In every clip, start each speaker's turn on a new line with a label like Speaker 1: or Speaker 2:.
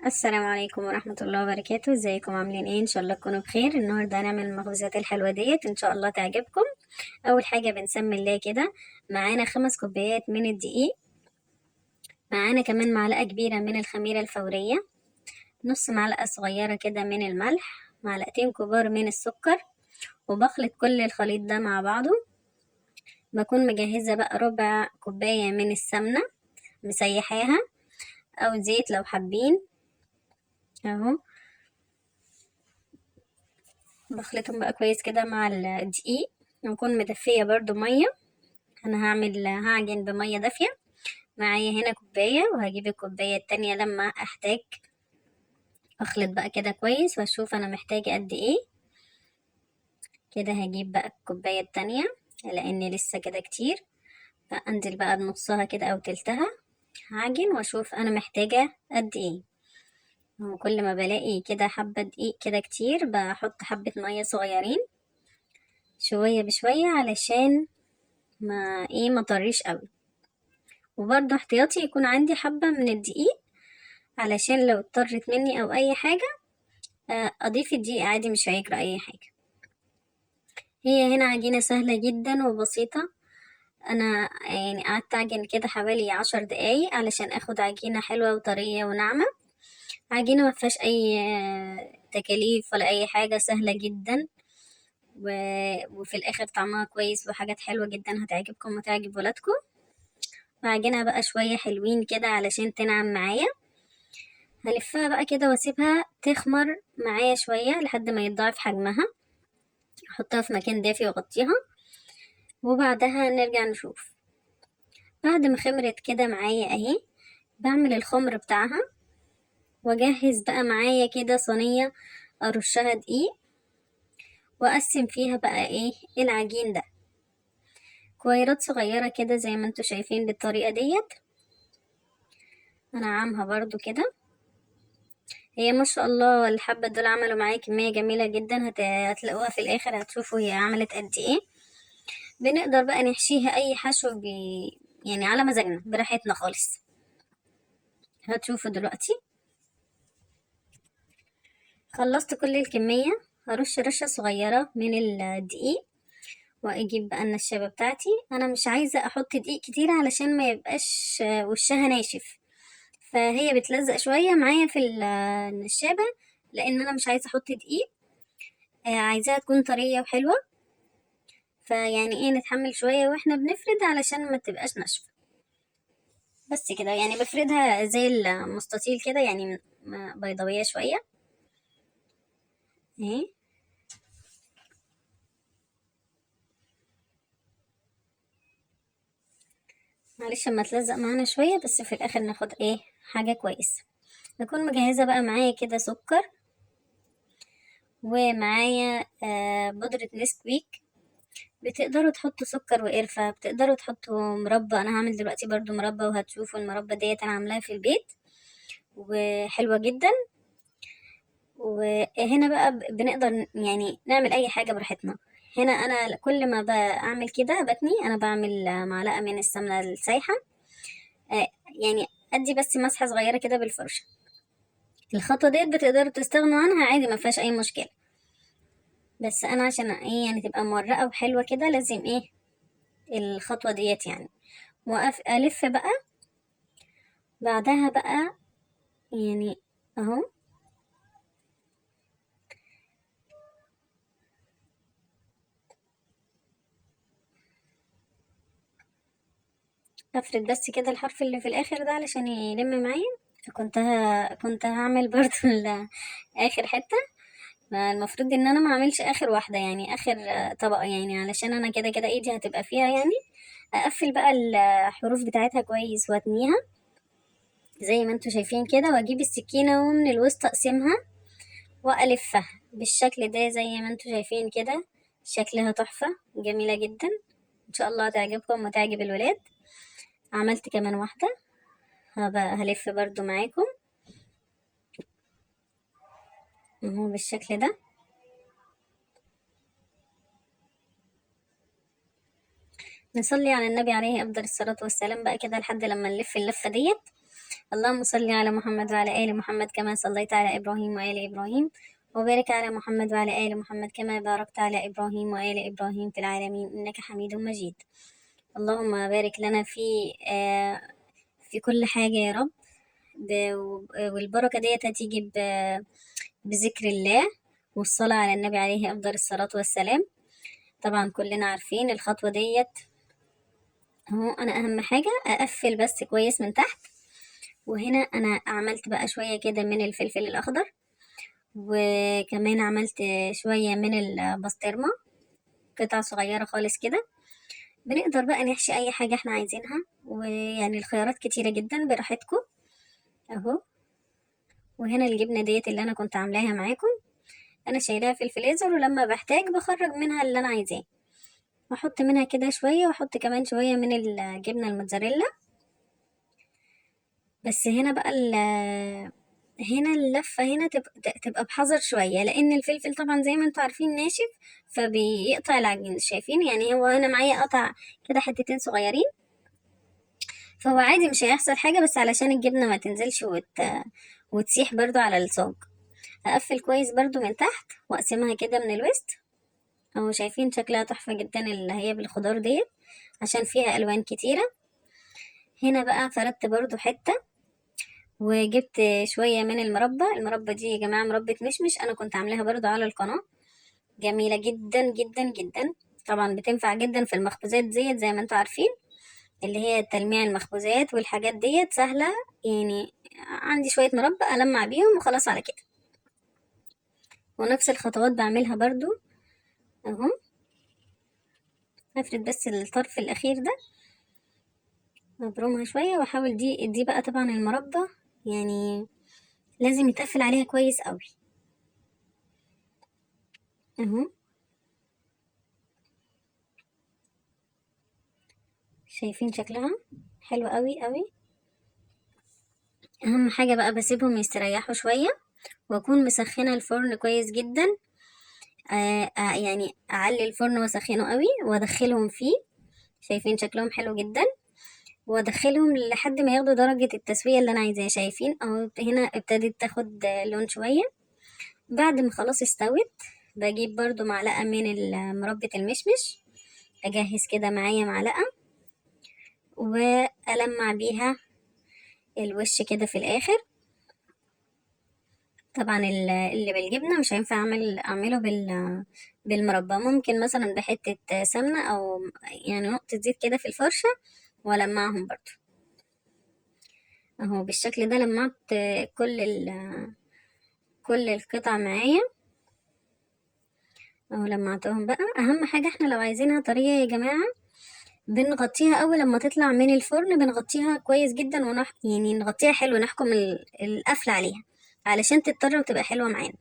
Speaker 1: السلام عليكم ورحمة الله وبركاته. ازيكم عاملين ايه؟ ان شاء الله تكونوا بخير. النهاردة هنعمل المخبوزات الحلوة ديت ان شاء الله تعجبكم. اول حاجة بنسمي الله كده. معانا 5 كوبايات من الدقيق، معانا كمان معلقة كبيرة من الخميرة الفورية، نص معلقة صغيرة كده من الملح، معلقتين كبار من السكر، وبخلط كل الخليط ده مع بعضه. بكون مجهزة بقى ربع كوباية من السمنة مسيحاها او زيت لو حابين اهو. بخلطهم بقى كويس كده مع الدقيق، ونكون مدفية برضو مية. انا هعجن بمية دافية. معايا هنا كوباية، وهجيب الكوباية التانية لما احتاج. اخلط بقى كده كويس واشوف انا محتاجة قد ايه. كده هجيب بقى الكوباية التانية لان لسه كده كتير، فانزل بقى بنصها كده او تلتها. هعجن واشوف انا محتاجة قد ايه. وكل ما بلاقي كده حبة دقيق كده كتير بحط حبة مية صغيرين شوية بشوية، علشان ما طريش قوي. وبرضه احتياطي يكون عندي حبة من الدقيق، علشان لو اضطرت مني او اي حاجة اضيف الدقيق عادي، مش هيجرى اي حاجة. هي هنا عجينة سهلة جدا وبسيطة. انا يعني قعدت اعجن كده حوالي 10 دقايق علشان اخد عجينة حلوة وطرية وناعمة. عجينة مفيهاش اي تكاليف ولا اي حاجة، سهلة جدا. و... وفي الاخر طعمها كويس وحاجات حلوة جدا هتعجبكم وتعجب ولادكم. وعجينها بقى شوية حلوين كده علشان تنعم معايا. هلفها بقى كده واسيبها تخمر معايا شوية لحد ما يتضاعف حجمها. احطها في مكان دافي واغطيها، وبعدها نرجع نشوف. بعد ما خمرت كده معايا اهي، بعمل الخمر بتاعها، واجهز بقى معايا كده صينية ارشها دقيق، واقسم فيها بقى ايه العجين ده كويرات صغيرة كده زي ما انتوا شايفين بالطريقة ديت. انعمها برضو كده. هي ما شاء الله الحبة دول عملوا معايا كمية جميلة جدا، هتلاقوها في الاخر هتشوفوا هي عملت قد ايه. بنقدر بقى نحشيها اي حشو يعني على مزاجنا براحتنا خالص. هتشوفوا دلوقتي. خلصت كل الكمية، هرش رشة صغيرة من الدقيق، واجيب بقى النشابة بتاعتي. انا مش عايزة احط دقيق كتير علشان ما يبقاش وشها ناشف، فهي بتلزق شوية معايا في النشابة، لان انا مش عايزة احط دقيق. عايزاها تكون طرية وحلوة. فيعني ايه نتحمل شوية واحنا بنفرد علشان ما تبقاش ناشفة. بس كده يعني بفردها زي المستطيل كده، يعني بيضاوية شوية اهي. معلش اما تلزق معانا شوية، بس في الاخر ناخد ايه حاجة كويسة. بكون مجهزة بقى معايا كده سكر، ومعايا بودرة نسكويك. بتقدروا تحطوا سكر وقرفة، بتقدروا تحطوا مربى. انا هعمل دلوقتي برضو مربى، وهتشوفوا المربى ديت انا عاملاها في البيت وحلوة جدا. وهنا بقى بنقدر يعني نعمل اي حاجة براحتنا. هنا انا كل ما بعمل كده بتني، انا بعمل معلقة من السمنة السايحة. يعني ادي بس مسحة صغيرة كده بالفرشة. الخطوة ديت بتقدروا تستغنوا عنها عادي، ما فيهاش اي مشكلة. بس انا عشان ايه يعني تبقى مورقة وحلوة كده لازم ايه الخطوة ديت يعني. الف بقى بعدها بقى يعني اهو. افرد بس كده الحرف اللي في الاخر ده علشان يلم معايا. كنت هعمل برضو اخر حتة. فالمفروض ان انا ما اعملش اخر واحدة، يعني اخر طبقة، يعني علشان انا كده كده ايدي هتبقى فيها يعني. اقفل بقى الحروف بتاعتها كويس واتنيها زي ما انتوا شايفين كده، واجيب السكينة ومن الوسط اقسمها والفها بالشكل ده زي ما انتوا شايفين كده. شكلها تحفة جميلة جدا، ان شاء الله هتعجبكم وتعجب الولاد. عملت كمان واحدة، هلف برضو معاكم اهو بالشكل ده. نصلي على النبي عليه افضل الصلاة والسلام بقى كده لحد لما نلف اللفة ديت. اللهم صل على محمد وعلى آل محمد كما صليت على إبراهيم وآل إبراهيم، وبارك على محمد وعلى آل محمد كما باركت على إبراهيم وآل إبراهيم في العالمين إنك حميد مجيد. اللهم بارك لنا في كل حاجة يا رب. والبركة ديت هتيجي بذكر الله والصلاة على النبي عليه أفضل الصلاة والسلام. طبعا كلنا عارفين الخطوة ديت اهو. أنا أهم حاجة أقفل بس كويس من تحت. وهنا أنا عملت بقى شوية كده من الفلفل الأخضر، وكمان عملت شوية من البسطرمة، قطع صغيرة خالص كده. بنقدر بقى نحشي أي حاجة احنا عايزينها، ويعني الخيارات كتيرة جدا براحتكم اهو. وهنا الجبنة ديت اللي أنا كنت عاملاها معاكم، أنا شايلاها في الفريزر، ولما بحتاج بخرج منها اللي أنا عايزاه، واحط منها كده شوية، واحط كمان شوية من الجبنة الموتزاريلا. بس هنا بقى هنا اللفة هنا تبقى بحذر شوية، لأن الفلفل طبعا زي ما انتوا عارفين ناشف، فبيقطع العجين. شايفين يعني هو هنا معايا قطع كده حتتين صغيرين، فهو عادي مش هيحصل حاجة، بس علشان الجبنة ما تنزلش وتسيح برضو على الصاج. هقفل كويس برضو من تحت واقسمها كده من الوسط اهو. شايفين شكلها تحفة جدا اللي هي بالخضار ديت عشان فيها ألوان كتيرة. هنا بقى فردت برضو حتة، وجبت شوية من المربى دي يا جماعة مربى مشمش، أنا كنت عاملاها برضو على القناة، جميلة جدا جدا جدا. طبعا بتنفع جدا في المخبوزات ديت زي ما انتوا عارفين، اللي هي تلميع المخبوزات والحاجات ديت سهلة يعني. عندي شوية مربى ألمع بيهم وخلاص على كده. ونفس الخطوات بعملها برضو اهو. هفرد بس الطرف الأخير ده، مبرومها شوية، واحاول دي بقى طبعا المربى يعني لازم يتقفل عليها كويس قوي اهو. شايفين شكلها حلو قوي قوي. اهم حاجة بقى بسيبهم يستريحوا شوية، واكون مسخنة الفرن كويس جدا. يعني اعلي الفرن واسخنه قوي وادخلهم فيه. شايفين شكلهم حلو جدا، وادخلهم لحد ما ياخدوا درجة التسوية اللي انا عايزاها. شايفين اهو هنا ابتدت تاخد لون شوية. بعد ما خلاص استوت بجيب برضو معلقة من مربى المشمش، اجهز كده معايا معلقة والمع بيها الوش كده في الاخر. طبعا اللي بالجبنة مش هينفع اعمله بالمربى، ممكن مثلا بحتة سمنة او يعني نقطة زيت كده في الفرشة والمعهم برضو اهو. بالشكل ده لمعت كل القطع معايا اهو، لمعتهم بقى. اهم حاجة احنا لو عايزينها طرية يا جماعة بنغطيها اول لما تطلع من الفرن، بنغطيها كويس جدا يعني نغطيها حلو، نحكم القفل عليها علشان تضطر وتبقى حلوة معانا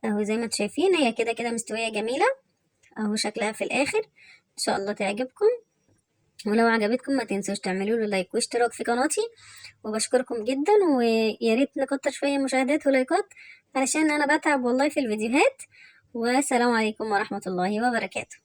Speaker 1: اهو. زي ما انتوا شايفين هي كده كده مستوية جميلة اهو. شكلها في الاخر ان شاء الله تعجبكم، ولو عجبتكم ما تنسوش تعملوا له لايك واشتراك في قناتي. وبشكركم جدا، ويا ريت نكتر شوية مشاهدات ولايكات علشان انا بتعب والله في الفيديوهات. والسلام عليكم ورحمة الله وبركاته.